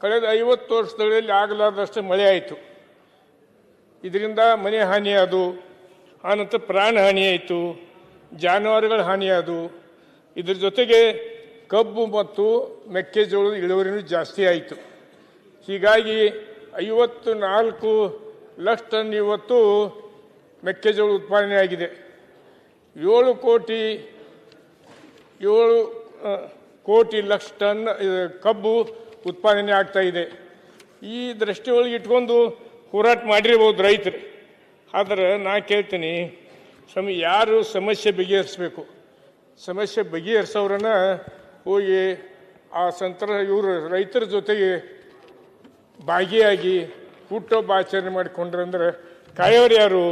ಕಳೆದ 50 ವರ್ಷಗಳಲ್ಲಿ ಆಗಲಾರ್ದಷ್ಟು ಮಳೆ ಆಯಿತು. ಇದರಿಂದ ಮನೆ ಹಾನಿಯಾದು, ಆನಂತರ ಪ್ರಾಣ ಹಾನಿಯಾಯಿತು, ಜಾನುವಾರುಗಳ ಹಾನಿಯಾದವು. ಇದ್ರ ಜೊತೆಗೆ ಕಬ್ಬು ಮತ್ತು ಮೆಕ್ಕೆಜೋಳದ ಇಳುವರಿನೂ ಜಾಸ್ತಿ ಆಯಿತು. ಹೀಗಾಗಿ 54 ಲಕ್ಷ ಟನ್ ಇವತ್ತು ಮೆಕ್ಕೆಜೋಳ ಉತ್ಪಾದನೆ ಆಗಿದೆ. 7 ಕೋಟಿ ಲಕ್ಷ ಟನ್ ಕಬ್ಬು ಉತ್ಪಾದನೆ ಆಗ್ತಾ ಇದೆ. ಈ ದೃಷ್ಟಿಯೊಳಗೆ ಇಟ್ಕೊಂಡು ಹೋರಾಟ ಮಾಡಿರ್ಬೋದು ರೈತರು. ಆದರೆ ನಾ ಕೇಳ್ತೀನಿ, ಯಾರು ಸಮಸ್ಯೆ ಬಗೆಹರಿಸಬೇಕು? ಸಮಸ್ಯೆ ಬಗೆಹರಿಸೋರನ್ನ ಹೋಗಿ ಆ ಇವರು ರೈತರ ಜೊತೆಗೆ ಭಾಗಿಯಾಗಿ ಹುಟ್ಟುಹಬ್ಬ ಆಚರಣೆ ಮಾಡಿಕೊಂಡ್ರಂದ್ರೆ ಕಾಯೋರು ಯಾರು?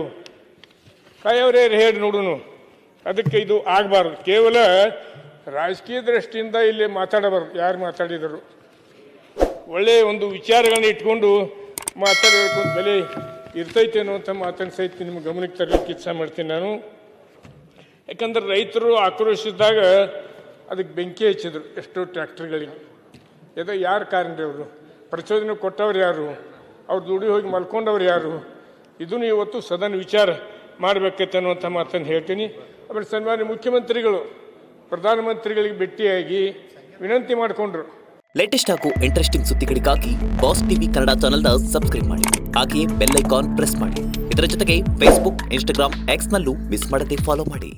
ಕಾಯೋರು ಯಾರು ಹೇಳಿ ನೋಡುನು. ಅದಕ್ಕೆ ಇದು ಆಗಬಾರ್ದು. ಕೇವಲ ರಾಜಕೀಯ ದೃಷ್ಟಿಯಿಂದ ಇಲ್ಲಿ ಮಾತಾಡಬಾರ್ದು. ಯಾರು ಮಾತಾಡಿದರು ಒಳ್ಳೆಯ ಒಂದು ವಿಚಾರಗಳನ್ನ ಇಟ್ಕೊಂಡು ಮಾತಾಡಬೇಕು ಅಂತ ಬೆಲೆ ಇರ್ತೈತೆ ಅನ್ನುವಂಥ ಮಾತನ್ನು ಸಹಿತ ನಿಮ್ಮ ಗಮನಕ್ಕೆ ತರಲಿಕ್ಕೆ ಇಚ್ಛೆ ಮಾಡ್ತೀನಿ ನಾನು. ಯಾಕಂದ್ರೆ ರೈತರು ಆಕ್ರೋಶಿಸಿದಾಗ ಅದಕ್ಕೆ ಬೆಂಕಿ ಹಚ್ಚಿದ್ರು ಎಷ್ಟೋ ಟ್ರ್ಯಾಕ್ಟರ್ಗಳಿಗೆ. ಯಾರು ಕಾರಣ ಅವರು? ಪ್ರಚೋದನೆ ಕೊಟ್ಟವ್ರು ಯಾರು? ಅವ್ರು ದುಡಿ ಹೋಗಿ ಮಲ್ಕೊಂಡವ್ರು ಯಾರು? ಇದನ್ನು ಇವತ್ತು ಸದನ ವಿಚಾರ ಮಾಡಬೇಕೈತೆ ಅನ್ನುವಂಥ ಮಾತನ್ನು ಹೇಳ್ತೀನಿ. ಆಮೇಲೆ ಸನ್ಮಾನ್ಯ ಮುಖ್ಯಮಂತ್ರಿಗಳು ಪ್ರಧಾನಮಂತ್ರಿಗಳಿಗೆ ಭೇಟಿಯಾಗಿ ವಿನಂತಿ ಮಾಡಿಕೊಂಡ್ರು. ಲೇಟೆಸ್ಟ್ ಹಾಗೂ ಇಂಟ್ರೆಸ್ಟಿಂಗ್ ಸುದ್ದಿಗಳಿಗಾಗಿ ಬಾಸ್ ಟಿವಿ ಕನ್ನಡ ಚಾನೆಲ್ನ ಸಬ್ಸ್ಕ್ರೈಬ್ ಮಾಡಿ. ಹಾಗೆಯೇ ಬೆಲ್ ಐಕಾನ್ ಪ್ರೆಸ್ ಮಾಡಿ. ಇದರ ಜೊತೆಗೆ ಫೇಸ್ಬುಕ್, ಇನ್ಸ್ಟಾಗ್ರಾಮ್, ಎಕ್ಸ್ನಲ್ಲೂ ಮಿಸ್ ಮಾಡದೆ ಫಾಲೋ ಮಾಡಿ.